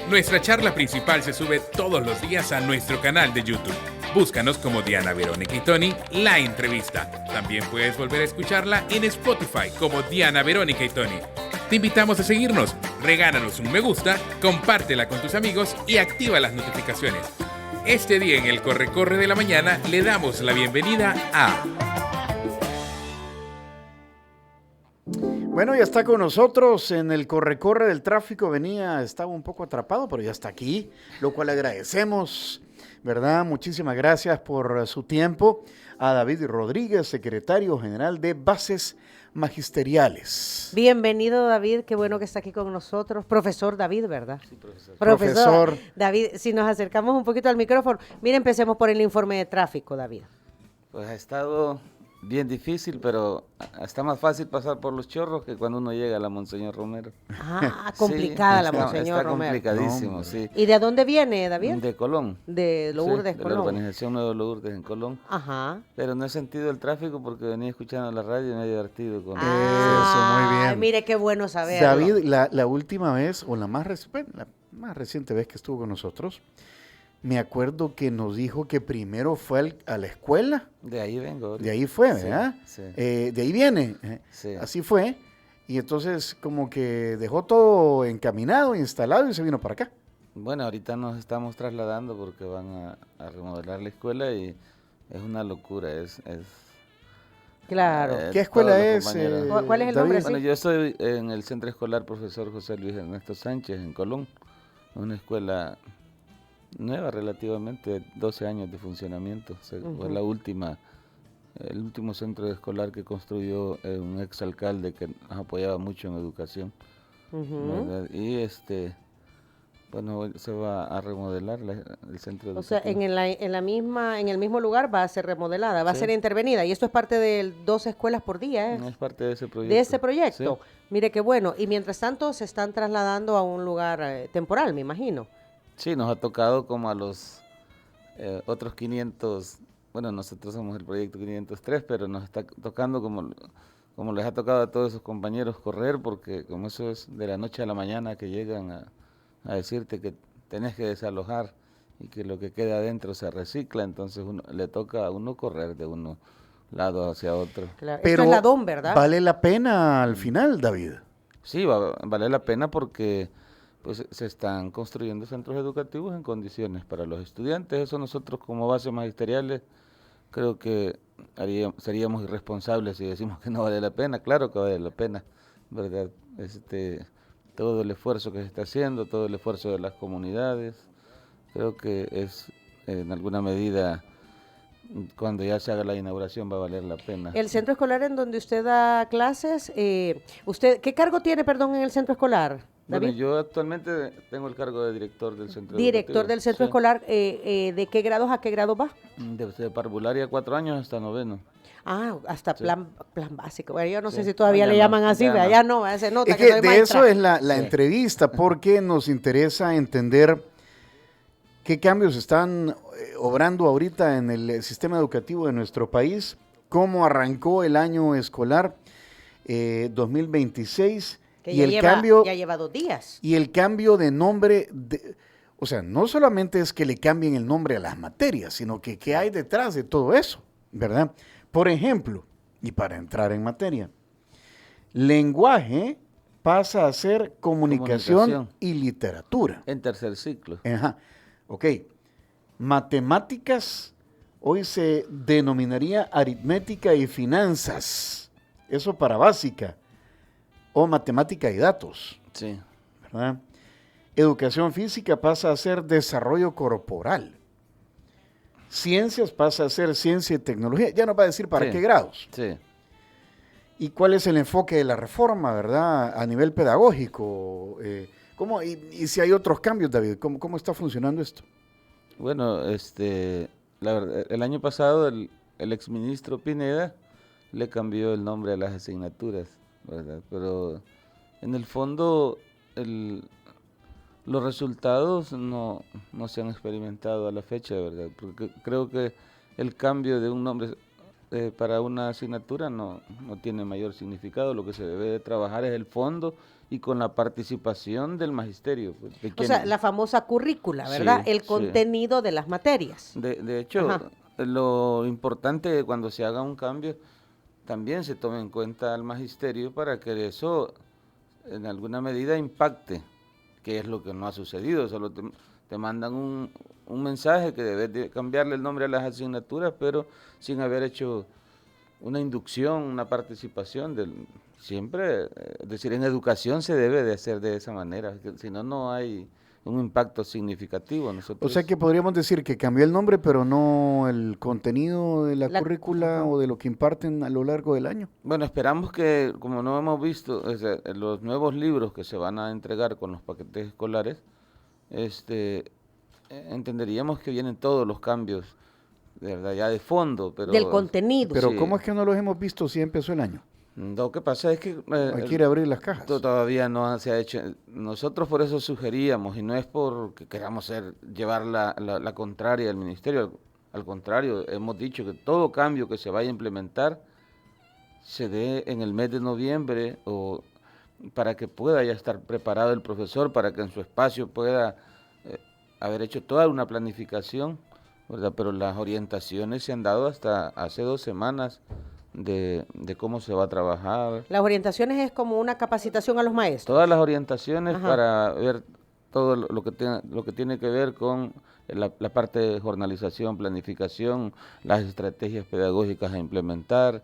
Nuestra charla principal se sube todos los días a nuestro canal de YouTube. Búscanos como Diana, Verónica y Tony, la entrevista. También puedes volver a escucharla en Spotify como Diana, Verónica y Tony. Te invitamos a seguirnos, regálanos un me gusta, compártela con tus amigos y activa las notificaciones. Este día en el Corre de la Mañana le damos la bienvenida a... Bueno, ya está con nosotros en el corre del tráfico. Estaba un poco atrapado, pero ya está aquí, lo cual agradecemos, ¿verdad? Muchísimas gracias por su tiempo. A David Rodríguez, secretario general de Bases Magisteriales. Bienvenido, David, qué bueno que está aquí con nosotros. Profesor David, ¿verdad? Sí, profesor. Profesor David, si nos acercamos un poquito al micrófono. Mire, empecemos por el informe de tráfico, David. Pues ha estado bien difícil, pero está más fácil pasar por los Chorros que cuando uno llega a la Monseñor Romero. Ah, complicada sí, la Monseñor Romero. Está complicadísimo, No, sí. ¿Y de dónde viene, David? De Colón. De Lourdes, de Colón. la urbanización Nuevo Lourdes en Colón. Ajá. Pero no he sentido el tráfico porque venía escuchando la radio y me he divertido con Eso, muy bien. Mire, qué bueno saberlo. David, la última vez, o la más reciente vez que estuvo con nosotros, me acuerdo que nos dijo que primero fue a la escuela. De ahí vengo. De ahí fue, Sí, ¿verdad? sí. De ahí viene. Sí. Así fue. Y entonces como que dejó todo encaminado, instalado y se vino para acá. Bueno, ahorita nos estamos trasladando porque van a remodelar la escuela y es una locura. Claro. ¿Qué escuela todos los es? compañeros. ¿Cuál es el David? nombre? Bueno, Sí. yo estoy en el Centro Escolar Profesor José Luis Ernesto Sánchez en Colón, una escuela nueva relativamente, 12 años de funcionamiento. Fue la el último centro escolar que construyó un exalcalde que nos apoyaba mucho en educación. ¿Verdad? Y bueno, se va a remodelar el centro educativo. O sea, en el mismo lugar va a ser remodelada, va a Sí. ser intervenida. Y esto es parte de 12 escuelas por día, ¿eh? Es parte de ese proyecto. De ese proyecto. Sí. Mire qué bueno. Y mientras tanto se están trasladando a un lugar temporal, me imagino. Sí, nos ha tocado como a los otros 500, bueno, nosotros somos el proyecto 503, pero nos está tocando como les ha tocado a todos sus compañeros correr, porque como eso es de la noche a la mañana que llegan a decirte que tenés que desalojar y que lo que queda adentro se recicla, entonces le toca a uno correr de uno lado hacia otro. Claro. Pero Esto es la DOM, ¿verdad? vale la pena al final, David. Sí, vale la pena porque pues se están construyendo centros educativos en condiciones para los estudiantes. Eso nosotros como bases magisteriales creo que seríamos irresponsables si decimos que no vale la pena. Claro que vale la pena, ¿verdad? Todo el esfuerzo que se está haciendo, todo el esfuerzo de las comunidades, creo que es en alguna medida, cuando ya se haga la inauguración va a valer la pena. El centro escolar en donde usted da clases, ¿qué cargo tiene, perdón, en el centro escolar, David? Bueno, yo actualmente tengo el cargo de director del centro Director educativo. del centro Sí. escolar, ¿de qué grados a qué grado va? Desde parvularia 4 años hasta 9º. Ah, hasta Sí. plan básico. Bueno, yo no sé Sí. si todavía No, le ya llaman no, así, ya ¿verdad? no. Ya no, se nota Es que que soy de maestra. eso es la Sí. entrevista, porque nos interesa entender qué cambios están obrando ahorita en el sistema educativo de nuestro país, cómo arrancó el año escolar 2026 Que y ya el lleva, cambio ya lleva 2 días. y el cambio de nombre. O sea, no solamente es que le cambien el nombre a las materias, sino que qué hay detrás de todo eso, ¿verdad? Por ejemplo, y para entrar en materia, lenguaje pasa a ser comunicación y literatura. En tercer ciclo. Ajá, ok. Matemáticas hoy se denominaría aritmética y finanzas. Eso para básica. O matemática y datos, Sí. ¿verdad? Educación física pasa a ser desarrollo corporal. Ciencias pasa a ser ciencia y tecnología. Ya nos va a decir para Sí. qué grados. Sí. ¿Y cuál es el enfoque de la reforma, verdad? A nivel pedagógico. ¿Cómo, y si hay otros cambios, David? ¿Cómo está funcionando esto? Bueno, la verdad, el año pasado el exministro Pineda le cambió el nombre a las asignaturas, ¿verdad? Pero en el fondo los resultados no se han experimentado a la fecha, ¿verdad? Porque creo que el cambio de un nombre para una asignatura no tiene mayor significado. Lo que se debe de trabajar es el fondo y con la participación del magisterio. Pues, de O sea, quien- la famosa currícula, ¿verdad? Sí, El sí. contenido de las materias. De hecho, Ajá. lo importante cuando se haga un cambio, también se tome en cuenta al magisterio para que eso en alguna medida impacte, que es lo que no ha sucedido. Solo te mandan un mensaje que debes de cambiarle el nombre a las asignaturas, pero sin haber hecho una inducción, una participación siempre, es decir, en educación se debe de hacer de esa manera, que si no, no hay un impacto significativo. O Nosotros, sea que podríamos decir que cambió el nombre, pero no el contenido de la currícula Ajá. o de lo que imparten a lo largo del año. bueno, esperamos que, como no hemos visto, o sea, los nuevos libros que se van a entregar con los paquetes escolares, entenderíamos que vienen todos los cambios, de verdad, ya de fondo, pero... Del contenido. Pero Sí. ¿cómo es que no los hemos visto si empezó el año? Lo que pasa es que Hay que ir a abrir las cajas. todavía no se ha hecho. Nosotros por eso sugeríamos, y no es porque queramos llevar la contraria al ministerio, al contrario, hemos dicho que todo cambio que se vaya a implementar se dé en el mes de noviembre o para que pueda ya estar preparado el profesor, para que en su espacio pueda haber hecho toda una planificación, ¿verdad? Pero las orientaciones se han dado hasta hace 2 semanas de cómo se va a trabajar. Las orientaciones es como una capacitación a los maestros. Todas las orientaciones Ajá. para ver todo lo que tiene que ver con la parte de jornalización, planificación, las estrategias pedagógicas a implementar,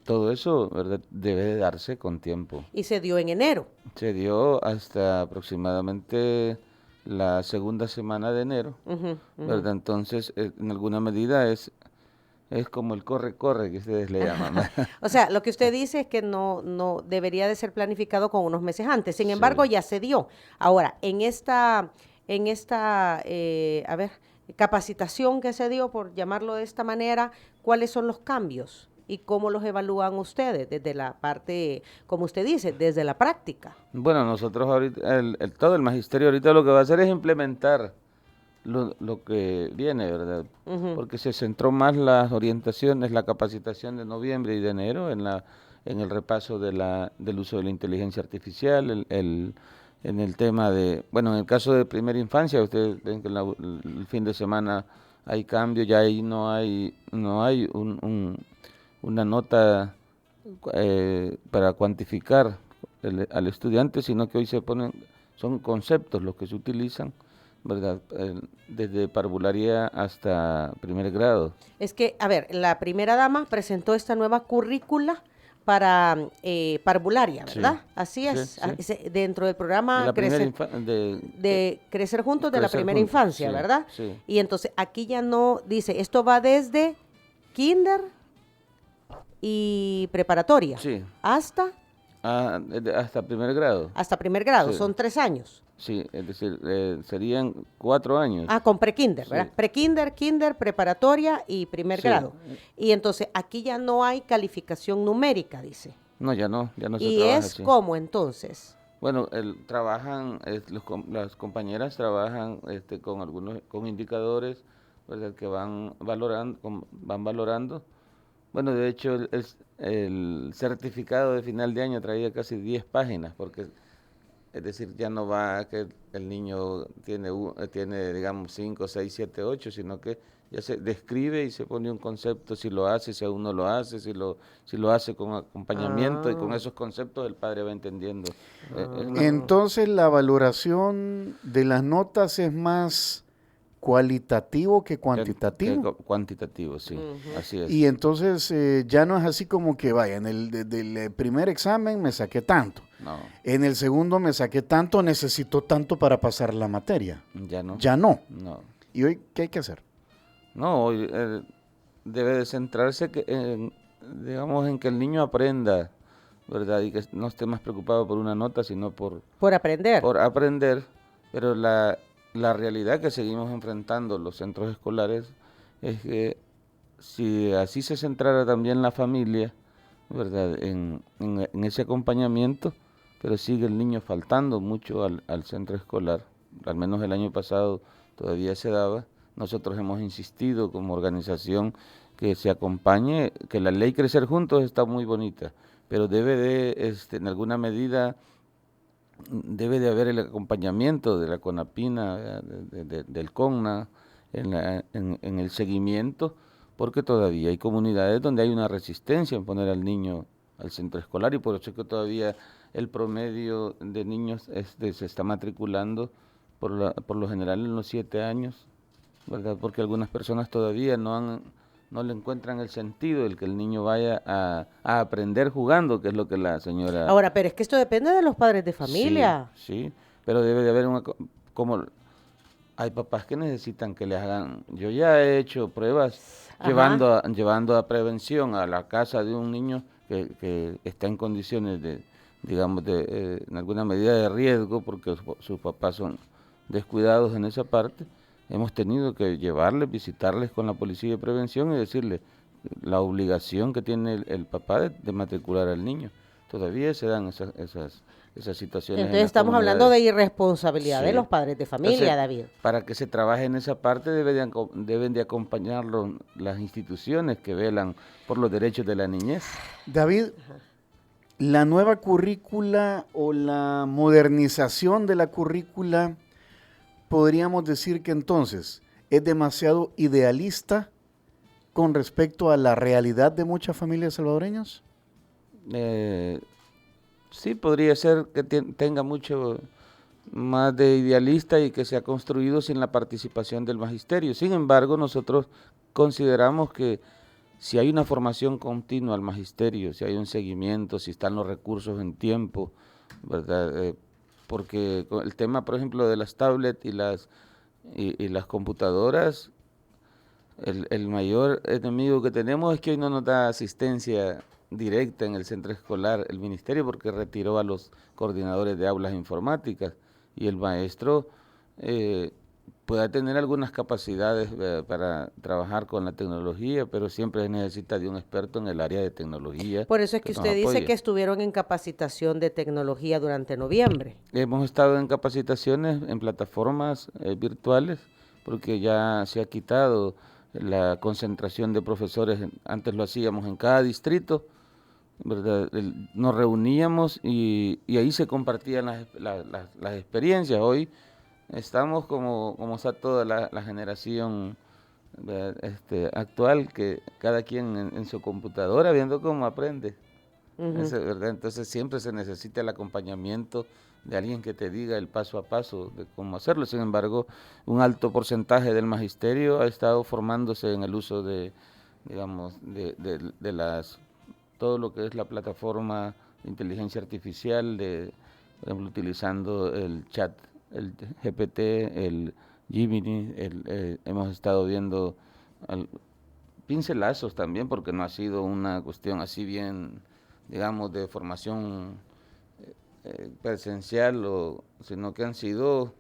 todo eso, ¿verdad? Debe de darse con tiempo. Y se dio en enero. Se dio hasta aproximadamente la segunda semana de enero, Ujú, ujú. ¿verdad? Entonces, en alguna medida es como el corre-corre que ustedes le llaman. O sea, lo que usted dice es que no debería de ser planificado con unos meses antes. Sin embargo, Sí. ya se dio. Ahora, en esta capacitación que se dio, por llamarlo de esta manera, ¿cuáles son los cambios? ¿Y cómo los evalúan ustedes desde la parte, como usted dice, desde la práctica? Bueno, nosotros ahorita, todo el magisterio ahorita lo que va a hacer es implementar lo que viene, ¿verdad? Ujú. Porque se centró más las orientaciones, la capacitación de noviembre y de enero en el repaso del uso de la inteligencia artificial, en el tema bueno, en el caso de primera infancia, ustedes ven que el fin de semana hay cambio, ya ahí no hay una nota para cuantificar al estudiante, sino que hoy son conceptos los que se utilizan, ¿verdad? Desde parvularia hasta primer grado. Es que, a ver, la primera dama presentó esta nueva currícula para parvularia, Sí. ¿verdad? Así Sí, es, sí. Dentro del De programa la primera de Crecer Juntos de la Crecer primera Juntos, infancia, sí, ¿verdad? sí. Y entonces aquí ya no dice, esto va desde kinder y preparatoria Sí. hasta hasta primer grado. primer grado, Sí. son 3 años. Sí, es decir, serían 4 años. Ah, con prekinder, Sí. ¿verdad? Prekinder, kinder, preparatoria y primer Sí. grado. Y entonces aquí ya no hay calificación numérica, dice. No, ya no se ¿Y trabaja es así. cómo entonces? Bueno, trabajan, las compañeras trabajan con indicadores, ¿verdad? Que van valorando. Bueno, de hecho, el certificado de final de año traía casi 10 páginas, porque es decir, ya no va que el niño tiene digamos, 5, 6, 7, 8, sino que ya se describe y se pone un concepto, si lo hace, si aún no lo hace, si lo hace con acompañamiento, y con Ah. esos conceptos el padre va entendiendo. Es Entonces la valoración de las notas es más cualitativo que cuantitativo. Cuantitativo, sí, Ujú. así es. Y entonces ya no es así como que vaya, del primer examen me saqué tanto, No, en el segundo me saqué tanto, necesito tanto para pasar la materia. ya no. Ya no. No. ¿Y hoy qué hay que hacer? No, hoy debe de centrarse digamos, en que el niño aprenda, ¿verdad? Y que no esté más preocupado por una nota, sino por Aprender. aprender. Pero la realidad que seguimos enfrentando los centros escolares es que si así se centrara también la familia, ¿verdad? En ese acompañamiento, pero sigue el niño faltando mucho al centro escolar. Al menos el año pasado todavía se daba. Nosotros hemos insistido como organización que se acompañe, que la ley Crecer Juntos está muy bonita, pero debe de, en alguna medida, debe de haber el acompañamiento de la CONAPINA, del CONNA, en el seguimiento, porque todavía hay comunidades donde hay una resistencia en poner al niño al centro escolar, y por eso es que todavía el promedio de niños se está matriculando por lo general en los 7 años, ¿verdad? Porque algunas personas todavía no le encuentran el sentido el que el niño vaya a aprender jugando, que es lo que la señora... Ahora, pero es que esto depende de los padres de familia. Sí, sí, pero debe de haber como hay papás que necesitan que les hagan... Yo ya he hecho pruebas Ajá. llevando a prevención a la casa de un niño que está en condiciones de, digamos, en alguna medida de riesgo, porque sus papás son descuidados en esa parte. Hemos tenido que llevarles, visitarles con la policía de prevención y decirles la obligación que tiene el papá de matricular al niño. Todavía se dan esas situaciones en Entonces las estamos hablando comunidades. de irresponsabilidad de Sí. los padres de familia, Entonces, David. para que se trabaje en esa parte deben de acompañarlo las instituciones que velan por los derechos de la niñez. David, la nueva currícula o la modernización de la currícula, podríamos decir que entonces es demasiado idealista con respecto a la realidad de muchas familias salvadoreñas. Sí, podría ser que tenga mucho más de idealista y que se ha construido sin la participación del magisterio. Sin embargo, nosotros consideramos que si hay una formación continua al magisterio, si hay un seguimiento, si están los recursos en tiempo, ¿verdad? Porque el tema, por ejemplo, de las tablets y las computadoras, el mayor enemigo que tenemos es que hoy no nos da asistencia directa en el centro escolar el ministerio, porque retiró a los coordinadores de aulas informáticas, y el maestro pueda tener algunas capacidades para trabajar con la tecnología, pero siempre necesita de un experto en el área de tecnología Por eso es que que nos usted dice apoye. que estuvieron en capacitación de tecnología durante noviembre. Hemos estado en capacitaciones en plataformas virtuales, porque ya se ha quitado la concentración de profesores. Antes lo hacíamos en cada distrito, ¿verdad? Nos reuníamos y ahí se compartían las experiencias. Hoy estamos como está toda la generación, ¿verdad? Actual, que cada quien en su computadora viendo cómo aprende. Ujú. ¿Verdad? Entonces siempre se necesita el acompañamiento de alguien que te diga el paso a paso de cómo hacerlo. Sin embargo, un alto porcentaje del magisterio ha estado formándose en el uso digamos, todo lo que es la plataforma de inteligencia artificial, por ejemplo, utilizando el chat, el GPT, el Gemini, hemos estado viendo pincelazos también, porque no ha sido una cuestión así bien, digamos, de formación presencial, sino que han sido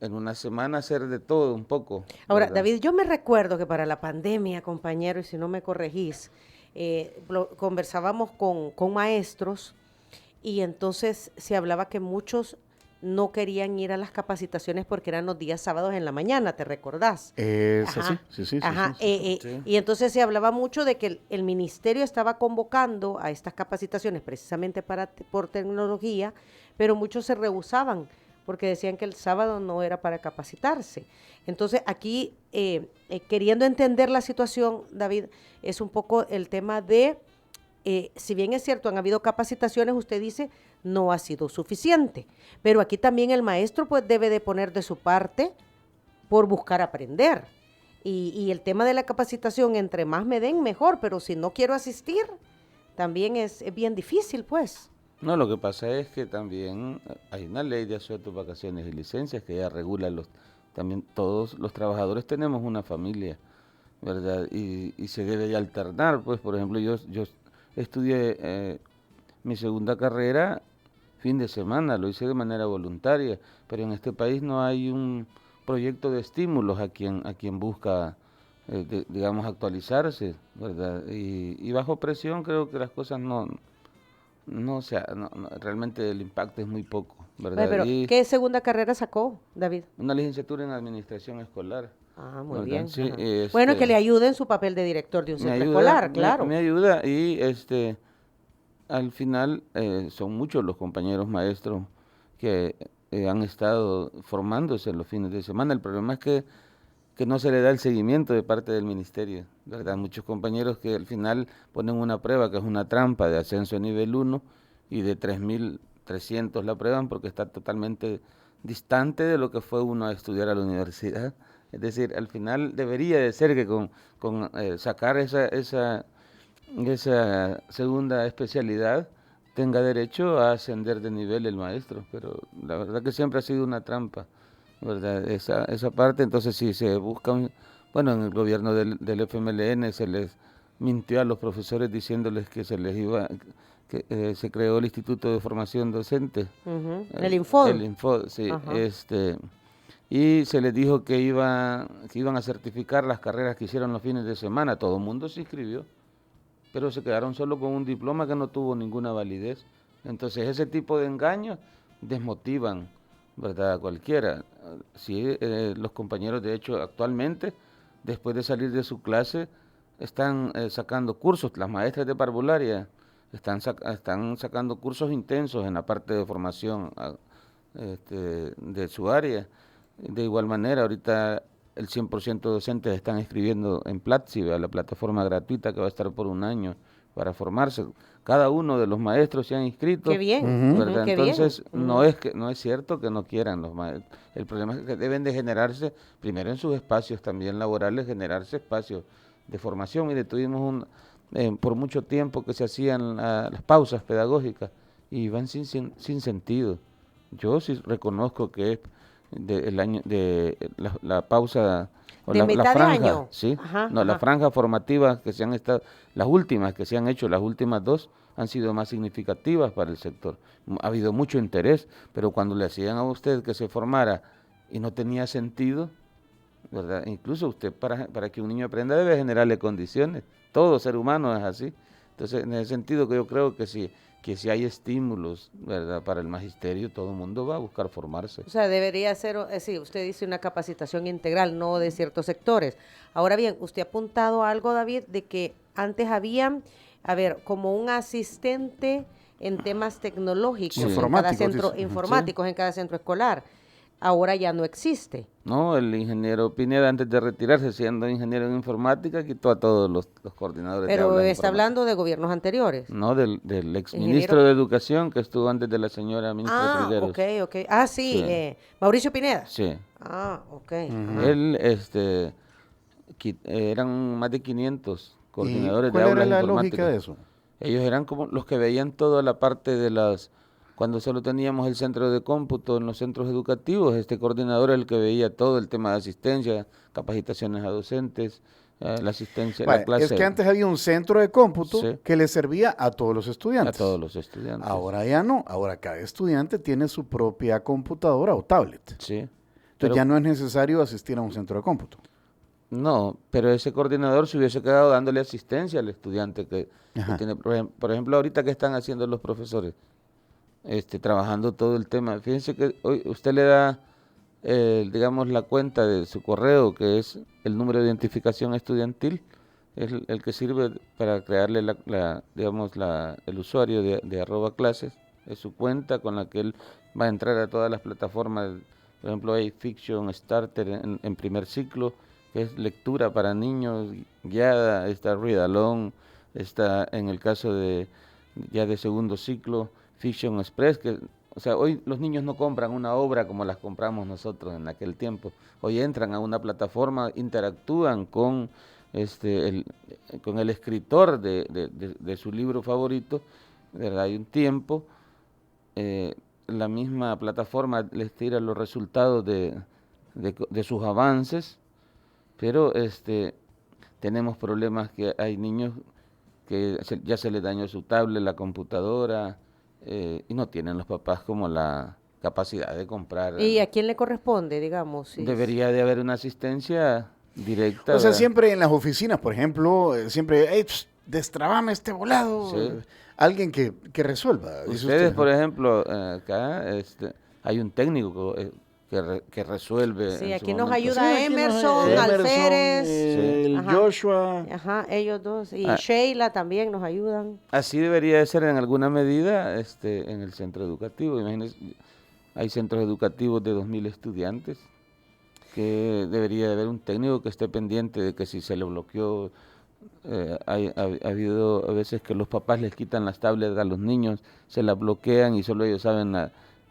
en una semana hacer de todo un poco, Ahora, ¿verdad? David, yo me recuerdo que para la pandemia, compañero, y si no me corregís, conversábamos con maestros y entonces se hablaba que muchos no querían ir a las capacitaciones porque eran los días sábados en la mañana, ¿te recordás? Es así, Ajá, sí, sí, sí, ajá. sí, sí. Sí. Y entonces se hablaba mucho de que el ministerio estaba convocando a estas capacitaciones precisamente por tecnología, pero muchos se rehusaban porque decían que el sábado no era para capacitarse. Entonces aquí, queriendo entender la situación, David, es un poco el tema de, si bien es cierto, han habido capacitaciones, usted dice, no ha sido suficiente, pero aquí también el maestro pues debe de poner de su parte por buscar aprender. Y el tema de la capacitación, entre más me den, mejor, pero si no quiero asistir, también es bien difícil, pues. No, lo que pasa es que también hay una ley de asuetos, vacaciones y licencias que ya regula también todos los trabajadores tenemos una familia, ¿verdad? Y se debe de alternar, pues, por ejemplo, yo estudié mi segunda carrera fin de semana, lo hice de manera voluntaria, pero en este país no hay un proyecto de estímulos a quien busca, digamos, actualizarse, ¿verdad? Y bajo presión creo que las cosas realmente el impacto es muy poco, Oye, ¿verdad? pero, Y ¿qué segunda carrera sacó, David? una licenciatura en administración escolar, Ah, muy ¿verdad? bien. Sí, Ajá. Bueno, que le ayude en su papel de director de un me centro ayuda, escolar, claro. me ayuda, y al final son muchos los compañeros maestros que han estado formándose los fines de semana. El problema es que no se le da el seguimiento de parte del ministerio, ¿verdad? Muchos compañeros que al final ponen una prueba que es una trampa de ascenso a nivel 1 y de 3.300 la prueban porque está totalmente distante de lo que fue uno a estudiar a la universidad. Es decir, al final debería de ser que con sacar esa segunda especialidad tenga derecho a ascender de nivel el maestro, pero la verdad que siempre ha sido una trampa, ¿verdad? Esa parte. Entonces si se busca, bueno, en el gobierno del FMLN se les mintió a los profesores diciéndoles que se les iba, que se creó el Instituto de Formación Docente. Ujú. El Infod. El Infod, sí. Ajá. Y se les dijo que iban a certificar las carreras que hicieron los fines de semana. Todo el mundo se inscribió, pero se quedaron solo con un diploma que no tuvo ninguna validez. Entonces ese tipo de engaños desmotivan, ¿verdad?, a cualquiera. Sí, los compañeros, de hecho, actualmente, después de salir de su clase, están sacando cursos. Las maestras de parvularia están sacando cursos intensos en la parte de formación de su área. De igual manera, ahorita el 100% de docentes están escribiendo en Platzi, la plataforma gratuita que va a estar por un año para formarse. Cada uno de los maestros se han inscrito. Qué bien, ¿verdad? qué bien. Entonces, no es cierto que no quieran los maestros. El problema es que deben de generarse, primero en sus espacios también laborales, generarse espacios de formación. Mire, tuvimos por mucho tiempo que se hacían las pausas pedagógicas y iban sin sentido. Yo sí reconozco que es la pausa o ¿De la mitad de franja, año? ¿sí? Ajá, No, las ajá. franjas formativas que se han estado, las últimas que se han hecho, las últimas 2, han sido más significativas para el sector. Ha habido mucho interés, pero cuando le hacían a usted que se formara y no tenía sentido, ¿verdad? Incluso usted para que un niño aprenda debe generarle condiciones. Todo ser humano es así. Entonces, en ese sentido que yo creo que si hay estímulos, ¿verdad?, para el magisterio, todo el mundo va a buscar formarse. O sea, debería ser, sí, usted dice una capacitación integral, no de ciertos sectores. Ahora bien, usted ha apuntado a algo, David, de que antes había, a ver, como un asistente en temas tecnológicos Sí. en cada Informáticos, centro, dice. informáticos en cada centro escolar. Ahora ya no existe. No, el ingeniero Pineda, antes de retirarse, siendo ingeniero en informática, quitó a todos los coordinadores de Pero aulas está informáticas. hablando de gobiernos anteriores. No, del ex Ingeniero. ministro de Educación que estuvo antes de la señora ministra Ah, Trigueros. ok. Ah, sí, Sí. Mauricio Pineda. Sí. Ah, ok. Ujú. Ajá. Él, eran más de 500 ¿Y coordinadores de cuál era aulas la informáticas. lógica de eso? Ellos eran como los que veían toda la parte de cuando solo teníamos el centro de cómputo en los centros educativos, este coordinador era el que veía todo el tema de asistencia, capacitaciones a docentes, la asistencia, la Vaya, clase es que antes había un centro de cómputo Sí. que le servía a todos los a estudiantes. todos los estudiantes. Ahora ya no. Ahora cada estudiante tiene su propia computadora o tablet. Sí. Entonces Pero- ya no es necesario asistir a un centro de cómputo. No, pero ese coordinador se hubiese quedado dándole asistencia al estudiante que Ajá. tiene, por ejemplo, ahorita que están haciendo los profesores, trabajando todo el tema. Fíjense que hoy usted le da, digamos, la cuenta de su correo, que es el número de identificación estudiantil, es el que sirve para crearle digamos, el usuario de @clases, es su cuenta con la que él va a entrar a todas las plataformas. Por ejemplo, hay Fiction Starter en primer ciclo, que es lectura para niños guiada, está Read Along, está en el caso ya de segundo ciclo, Fiction Express, o sea, hoy los niños no compran una obra como las compramos nosotros en aquel tiempo. Hoy entran a una plataforma, interactúan con el escritor de su libro favorito, ¿verdad? Hay un tiempo, la misma plataforma les tira los resultados de sus avances, pero tenemos problemas que hay niños que ya se les dañó su tablet, la computadora, y no tienen los papás como la capacidad de comprar. ¿Y a quién le corresponde, digamos? Debería de haber una asistencia directa. O sea, ¿verdad? siempre en las oficinas, por ejemplo, siempre, hey, destrabame este volado. Sí. Alguien que resuelva. Dice Ustedes, usted, por ¿no? ejemplo, acá hay un técnico que resuelve. Sí, en su aquí nos momento. ayuda aquí nos- Emerson, Alférez. el Ajá. Joshua. Ajá, ellos dos. Y Ah. Sheila también nos ayudan. Así debería de ser en alguna medida en el centro educativo. Imagínense, hay centros educativos de 2.000 estudiantes, que debería de haber un técnico que esté pendiente de que si se le bloqueó, ha habido a veces que los papás les quitan las tablets a los niños, se las bloquean y solo ellos saben,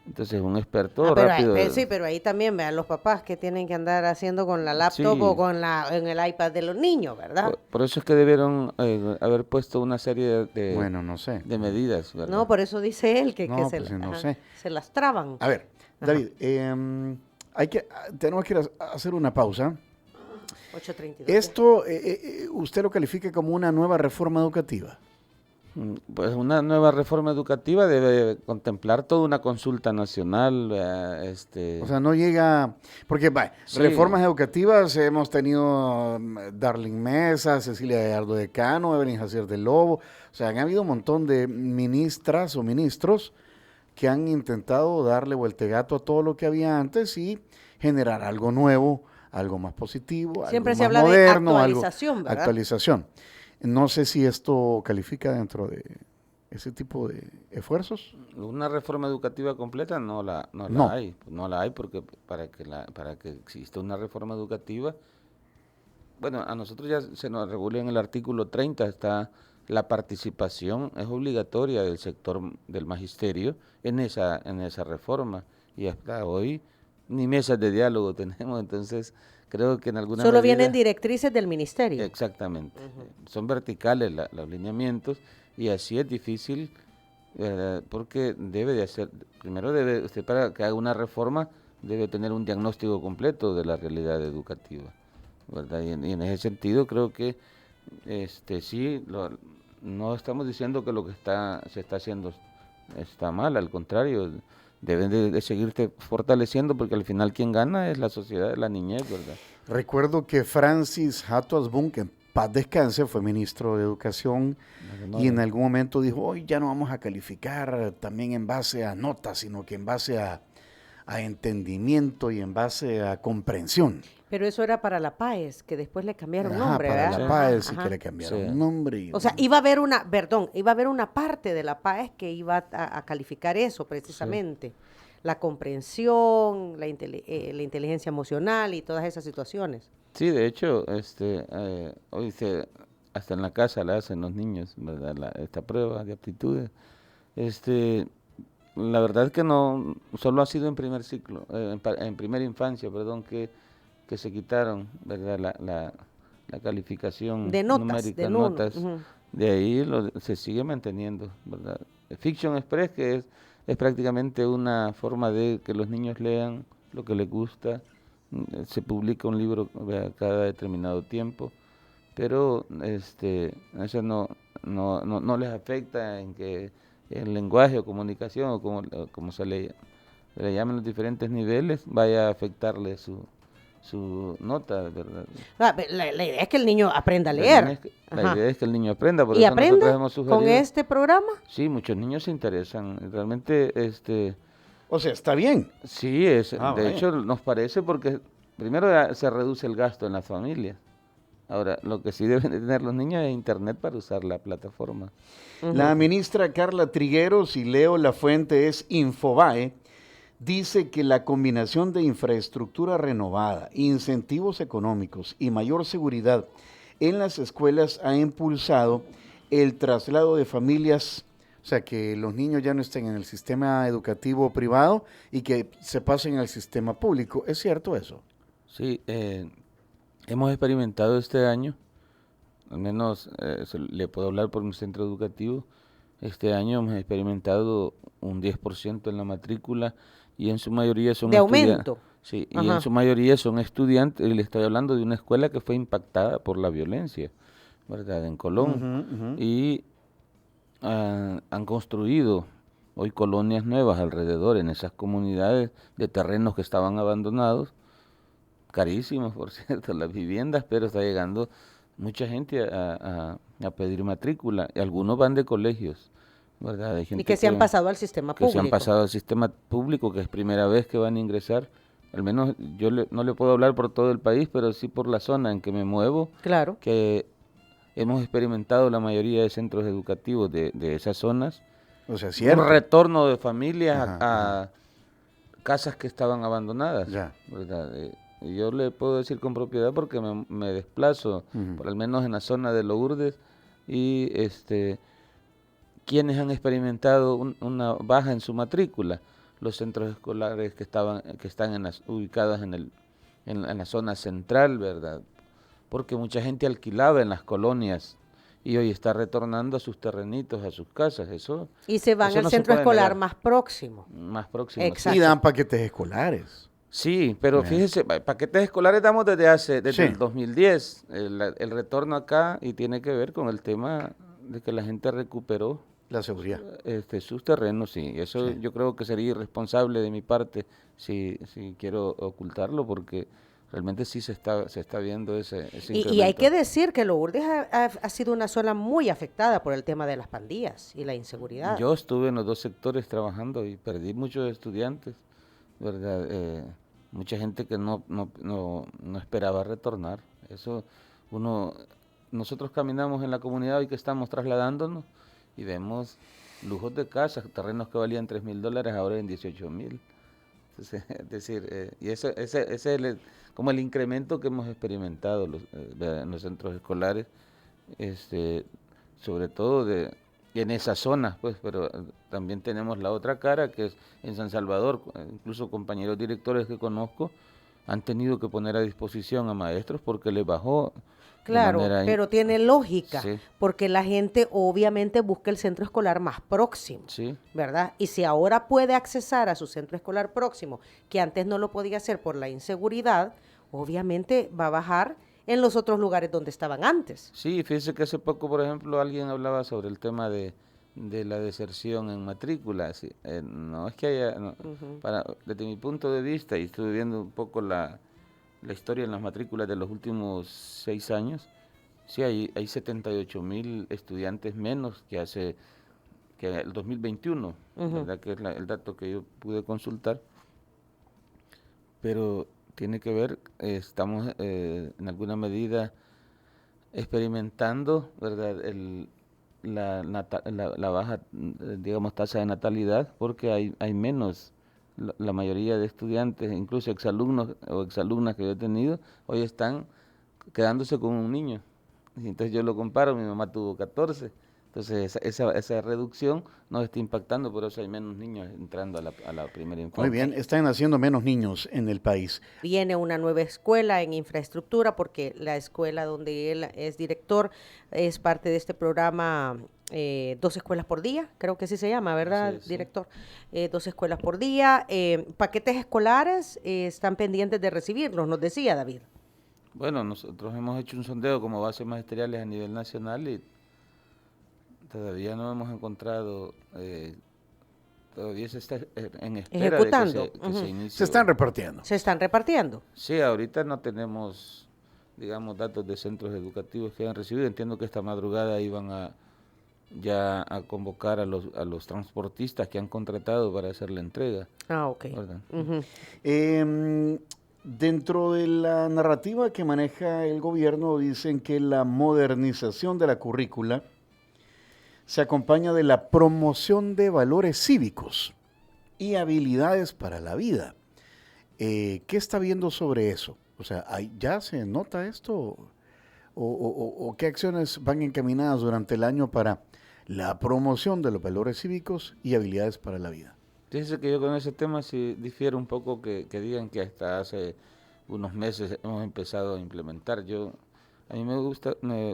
entonces un experto rápido. Sí, pero ahí también vean los papás que tienen que andar haciendo con la laptop Sí. o en el iPad de los niños, ¿verdad? Por eso es que debieron haber puesto una serie Bueno, no sé. de medidas, ¿verdad? No, por eso dice él que, No, que pues, no ajá, sé. se las traban. A ver, David, tenemos que ir a hacer una pausa. 8:32. Esto, ¿usted lo califica como una nueva reforma educativa? Pues una nueva reforma educativa debe contemplar toda una consulta nacional, O sea, no llega, porque Sí. reformas educativas hemos tenido Darling Mesa, Cecilia Gallardo Decano, Evelyn Jacier del Lobo, o sea, han habido un montón de ministras o ministros que han intentado darle vueltegato a todo lo que había antes y generar algo nuevo, algo más positivo, Siempre algo se más habla de moderno, actualización, ¿verdad? actualización. No sé si esto califica dentro de ese tipo de esfuerzos. Una reforma educativa completa no la No. hay, no la hay porque para que exista una reforma educativa, bueno, a nosotros ya se nos regula en el artículo 30, está la participación, es obligatoria del sector del magisterio en esa reforma, y hasta hoy ni mesas de diálogo tenemos, entonces creo que en alguna Solo medida, vienen directrices del ministerio. exactamente, son verticales los lineamientos, y así es difícil, porque debe de hacer, primero debe usted, para que haga una reforma, debe tener un diagnóstico completo de la realidad educativa, ¿verdad? Y en ese sentido creo que sí, no estamos diciendo que lo que se está haciendo está mal, al contrario, deben de seguirte fortaleciendo, porque al final quien gana es la sociedad, la niñez, ¿verdad? Recuerdo que Francis Hato Asbun, que en paz descanse, fue ministro de Educación y en algún momento dijo, hoy ya no vamos a calificar también en base a notas, sino que en base a entendimiento y en base a comprensión. Pero eso era para la PAES, que después le cambiaron Ajá, nombre, para ¿verdad? la Ajá, PAES y ajá. que le cambiaron Sí. nombre. Y O sea, iba a haber una parte de la PAES que iba a calificar eso precisamente. La comprensión, la inteligencia emocional y todas esas situaciones. Sí, de hecho, hoy hasta en la casa la hacen los niños, ¿verdad? Esta prueba de aptitudes. La verdad es que no, solo ha sido en primer ciclo, en primera infancia, perdón, que se quitaron, ¿verdad? La calificación De notas, numérica, de notas. ujú. De ahí se sigue manteniendo, ¿verdad? Fiction Express, que es prácticamente una forma de que los niños lean lo que les gusta. Se publica un libro cada determinado tiempo, pero eso no les afecta en que el lenguaje o comunicación o como se le llaman los diferentes niveles vaya a afectarle su nota, ¿verdad? La idea es que el niño aprenda a La leer. idea es que- La Ajá. idea es que el niño aprenda, por ¿Y eso nosotros aprende hemos con sugerido. este programa? Sí, muchos niños se interesan, realmente, O sea, está bien. sí, de vaya. hecho nos parece porque primero se reduce el gasto en las familias. Ahora, lo que sí deben de tener los niños es internet para usar la plataforma. La ministra Carla Trigueros, y leo la fuente es Infobae, dice que la combinación de infraestructura renovada, incentivos económicos y mayor seguridad en las escuelas ha impulsado el traslado de familias, o sea, que los niños ya no estén en el sistema educativo privado y que se pasen al sistema público. ¿Es cierto eso? Sí, hemos experimentado este año, al menos le puedo hablar por mi centro educativo, este año hemos experimentado un 10% en la matrícula y en su mayoría son ¿De aumento? Sí, y Ajá. en su mayoría son estudiantes, y le estoy hablando de una escuela que fue impactada por la violencia, ¿verdad? En Colón. Y han construido hoy colonias nuevas alrededor en esas comunidades de terrenos que estaban abandonados, carísimos, por cierto, las viviendas, pero está llegando mucha gente a pedir matrícula, y algunos van de colegios, ¿verdad? Hay gente Y que se han pasado al sistema que público. se han pasado al sistema público, que es primera vez que van a ingresar. Al menos yo no le puedo hablar por todo el país, pero sí por la zona en que me muevo, Claro. que hemos experimentado la mayoría de centros educativos de esas zonas. O sea, cierto. Un retorno de familias Ajá, casas que estaban abandonadas, Ya. ¿verdad? Y yo le puedo decir con propiedad porque me desplazo, por al menos en la zona de Lourdes, y quienes han experimentado una baja en su matrícula, los centros escolares que están ubicados en la zona central, ¿verdad? Porque mucha gente alquilaba en las colonias y hoy está retornando a sus terrenitos, a sus casas. Y se van eso al no se centro puede escolar negar. más próximo. Más próximo. Exacto. Y dan paquetes escolares. Sí, pero Ya. fíjese, paquetes escolares damos desde Sí. el 2010, el retorno acá, y tiene que ver con el tema de que la gente recuperó La seguridad. sus terrenos, sí. Eso Sí. yo creo que sería irresponsable de mi parte si quiero ocultarlo, porque realmente sí se está viendo ese Y hay incremento. que decir que Lourdes ha sido una zona muy afectada por el tema de las pandillas y la inseguridad. Yo estuve en los dos sectores trabajando y perdí muchos estudiantes, ¿verdad? Mucha gente que no esperaba retornar. Nosotros caminamos en la comunidad hoy que estamos trasladándonos y vemos lujos de casas, terrenos que valían $3,000 ahora en 18,000. Entonces, es decir, y ese es como el incremento que hemos experimentado en los centros escolares, sobre todo en esas zonas, pues, pero también tenemos la otra cara, que es en San Salvador. Incluso compañeros directores que conozco han tenido que poner a disposición a maestros porque les bajó de Claro, manera pero tiene lógica, Sí. porque la gente obviamente busca el centro escolar más próximo, Sí. ¿verdad? Y si ahora puede accesar a su centro escolar próximo, que antes no lo podía hacer por la inseguridad, obviamente va a bajar en los otros lugares donde estaban antes. Sí, fíjese que hace poco, por ejemplo, alguien hablaba sobre el tema de la deserción en matrícula. Sí, no es que haya, desde mi punto de vista, y estuve viendo un poco la historia en las matrículas de los últimos 6 años, sí hay 78,000 estudiantes menos que el 2021, ¿verdad? Que es el dato que yo pude consultar, pero tiene que ver, estamos en alguna medida experimentando, ¿verdad? La baja, digamos, tasa de natalidad, porque hay menos. La mayoría de estudiantes, incluso exalumnos o exalumnas que yo he tenido, hoy están quedándose con un niño. Y entonces yo lo comparo, mi mamá tuvo 14. Entonces esa reducción nos está impactando, por eso hay menos niños entrando a la primera infancia. Muy bien, están naciendo menos niños en el país. Viene una nueva escuela en infraestructura, porque la escuela donde él es director es parte de este programa 2 escuelas por día, creo que así se llama, ¿verdad, Sí. director? 2 escuelas por día. Paquetes escolares están pendientes de recibirlos, nos decía David. Bueno, nosotros hemos hecho un sondeo como bases magisteriales a nivel nacional y todavía no hemos encontrado, todavía se está en espera Ejecutando. de que se inicie. Se están repartiendo. Se están repartiendo. Sí, ahorita no tenemos, digamos, datos de centros educativos que hayan recibido. Entiendo que esta madrugada iban ya a convocar a los transportistas que han contratado para hacer la entrega, Ah, ok. ¿verdad? Ujú. Dentro de la narrativa que maneja el gobierno dicen que la modernización de la currícula se acompaña de la promoción de valores cívicos y habilidades para la vida. ¿Qué está viendo sobre eso? O sea, ¿ya se nota esto? ¿O qué acciones van encaminadas durante el año para la promoción de los valores cívicos y habilidades para la vida? Fíjese que yo con ese tema sí difiero un poco que digan que hasta hace unos meses hemos empezado a implementar. A mí me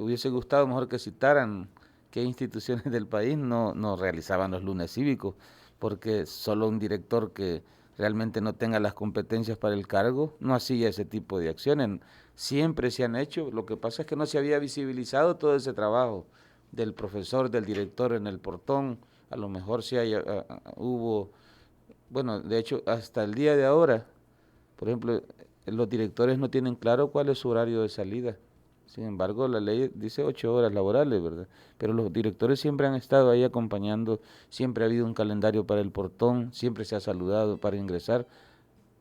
hubiese gustado mejor que citaran qué instituciones del país no realizaban los lunes cívicos, porque solo un director que realmente no tenga las competencias para el cargo no hacía ese tipo de acciones. Siempre se han hecho, lo que pasa es que no se había visibilizado todo ese trabajo del profesor, del director en el portón. A lo mejor sí hubo, bueno, de hecho hasta el día de ahora, por ejemplo, los directores no tienen claro cuál es su horario de salida. Sin embargo, la ley dice 8 horas laborales, ¿verdad? Pero los directores siempre han estado ahí acompañando, siempre ha habido un calendario para el portón, siempre se ha saludado para ingresar.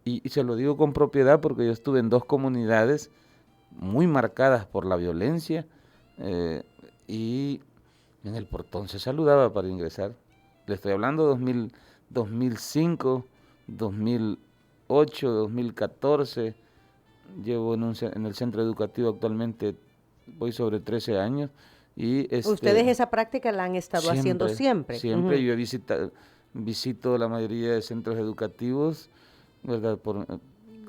Y se lo digo con propiedad porque yo estuve en 2 comunidades muy marcadas por la violencia y en el portón se saludaba para ingresar. Le estoy hablando 2005, 2008, 2014, llevo en el centro educativo actualmente, voy sobre 13 años. Y Ustedes esa práctica la han estado haciendo siempre. Siempre, yo visito la mayoría de centros educativos, ¿verdad?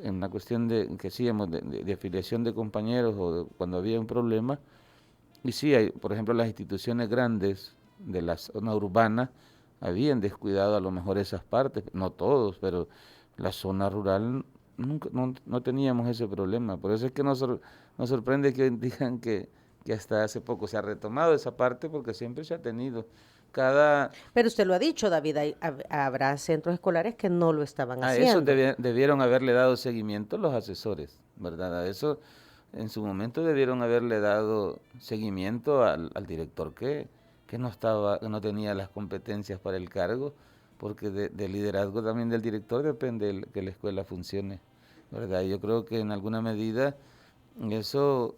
En la cuestión que hacíamos de afiliación de compañeros o cuando había un problema. Y sí, por ejemplo, las instituciones grandes de la zona urbana habían descuidado a lo mejor esas partes, no todos, pero la zona rural nunca, no teníamos ese problema. Por eso es que nos sorprende que digan que hasta hace poco se ha retomado esa parte, porque siempre se ha tenido. Pero usted lo ha dicho, David, habrá centros escolares que no lo estaban haciendo. A eso debieron haberle dado seguimiento los asesores, ¿verdad? A eso en su momento debieron haberle dado seguimiento al director que no tenía las competencias para el cargo, porque del liderazgo también del director depende que la escuela funcione, ¿verdad? Yo creo que en alguna medida eso,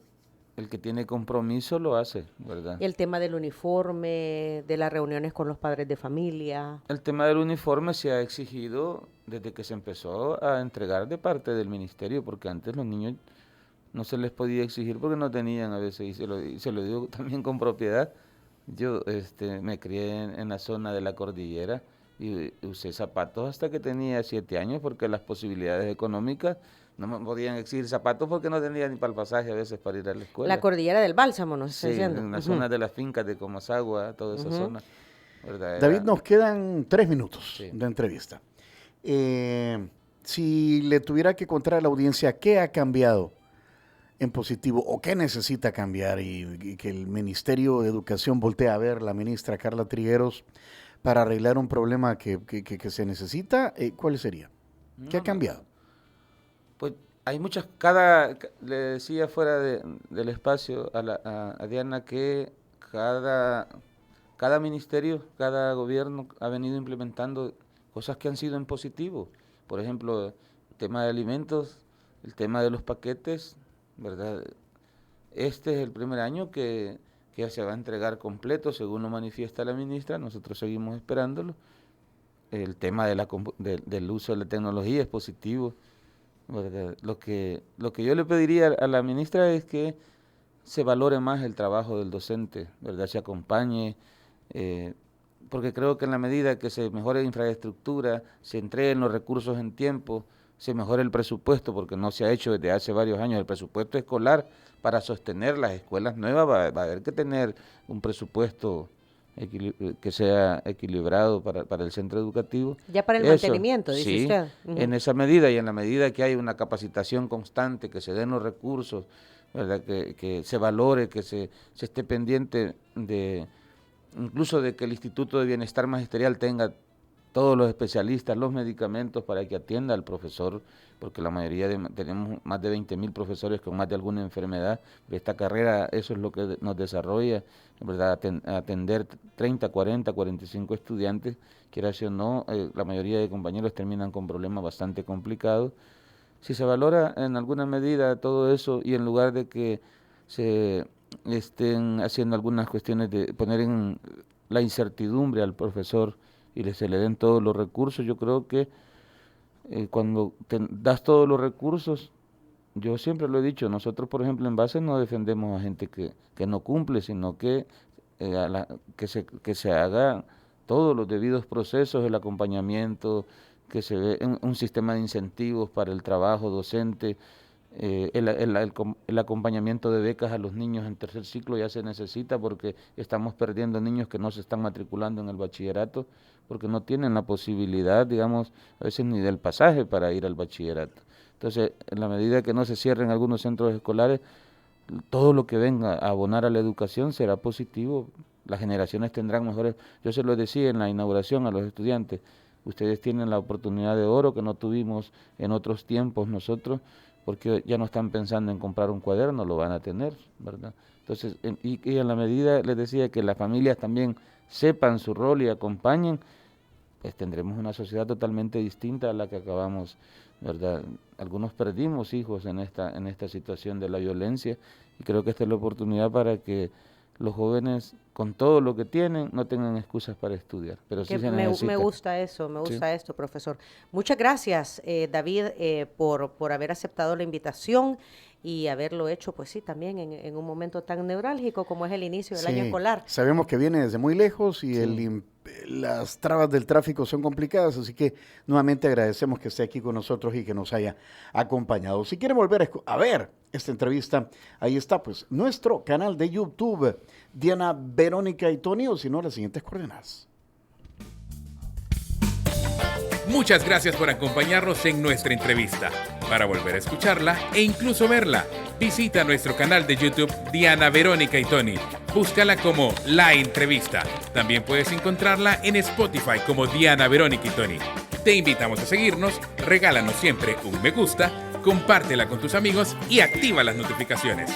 el que tiene compromiso lo hace, ¿verdad? El tema del uniforme, de las reuniones con los padres de familia. El tema del uniforme se ha exigido desde que se empezó a entregar de parte del ministerio, porque antes los niños no se les podía exigir porque no tenían a veces, y se lo digo también con propiedad. Yo me crié en la zona de la cordillera y usé zapatos hasta que tenía 7 años, porque las posibilidades económicas no me podían exigir zapatos porque no tenía ni para el pasaje a veces para ir a la escuela. La cordillera del Bálsamo, ¿no? Sí, en la zona de las fincas de Comasagua, toda esa zona, ¿verdad? David, nos quedan 3 minutos de entrevista. Si le tuviera que contar a la audiencia qué ha cambiado en positivo o qué necesita cambiar y que el Ministerio de Educación voltee a ver la ministra Carla Trigueros para arreglar un problema que se necesita, ¿cuál sería? ¿Qué ha cambiado? Pues hay muchas, le decía fuera del espacio a Diana que cada ministerio, cada gobierno ha venido implementando cosas que han sido en positivo. Por ejemplo, el tema de alimentos, el tema de los paquetes, ¿verdad? Este es el primer año que ya se va a entregar completo, según lo manifiesta la ministra, nosotros seguimos esperándolo. El tema del uso de la tecnología es positivo, ¿verdad? Lo que yo le pediría a la ministra es que se valore más el trabajo del docente, ¿verdad? Se acompañe, porque creo que en la medida que se mejore la infraestructura, se entreguen los recursos en tiempo, se mejore el presupuesto, porque no se ha hecho desde hace varios años el presupuesto escolar para sostener las escuelas nuevas, va a haber que tener un presupuesto que sea equilibrado para el centro educativo. Ya para el mantenimiento, dice usted. En esa medida y en la medida que hay una capacitación constante, que se den los recursos, ¿verdad? Que se valore, que se esté pendiente incluso de que el Instituto de Bienestar Magisterial tenga todos los especialistas, los medicamentos para que atienda al profesor, porque la mayoría tenemos más de 20.000 profesores con más de alguna enfermedad. Esta carrera, eso es lo que nos desarrolla, ¿verdad? Atender 30, 40, 45 estudiantes, quiera o no, la mayoría de compañeros terminan con problemas bastante complicados. Si se valora en alguna medida todo eso y en lugar de que se estén haciendo algunas cuestiones de poner en la incertidumbre al profesor y se le den todos los recursos, yo creo que cuando das todos los recursos, yo siempre lo he dicho, nosotros por ejemplo en base no defendemos a gente que no cumple, sino que se haga todos los debidos procesos, el acompañamiento, que se dé un sistema de incentivos para el trabajo docente, el acompañamiento de becas a los niños en tercer ciclo ya se necesita porque estamos perdiendo niños que no se están matriculando en el bachillerato porque no tienen la posibilidad, digamos, a veces ni del pasaje para ir al bachillerato. Entonces, en la medida que no se cierren algunos centros escolares, todo lo que venga a abonar a la educación será positivo. Las generaciones tendrán mejores. Yo se lo decía en la inauguración a los estudiantes, ustedes tienen la oportunidad de oro que no tuvimos en otros tiempos nosotros, porque ya no están pensando en comprar un cuaderno, lo van a tener, ¿verdad? Entonces, y en la medida, les decía, que las familias también sepan su rol y acompañen, pues tendremos una sociedad totalmente distinta a la que acabamos, ¿verdad? Algunos perdimos hijos en esta situación de la violencia, y creo que esta es la oportunidad para que los jóvenes con todo lo que tienen no tengan excusas para estudiar, pero sí Que se me necesita. gusta eso, me gusta esto, profesor. Muchas gracias, David, por haber aceptado la invitación y haberlo hecho, pues sí, también en un momento tan neurálgico como es el inicio del año Sí, escolar. sabemos que viene desde muy lejos y Sí. las trabas del tráfico son complicadas, así que nuevamente agradecemos que esté aquí con nosotros y que nos haya acompañado. Si quiere volver a ver esta entrevista, ahí está, pues, nuestro canal de YouTube, Diana Verónica y Tony, o si no, las siguientes coordenadas. Muchas gracias por acompañarnos en nuestra entrevista. Para volver a escucharla e incluso verla, visita nuestro canal de YouTube Diana Verónica y Tony. Búscala como La Entrevista. También puedes encontrarla en Spotify como Diana Verónica y Tony. Te invitamos a seguirnos, regálanos siempre un me gusta, compártela con tus amigos y activa las notificaciones.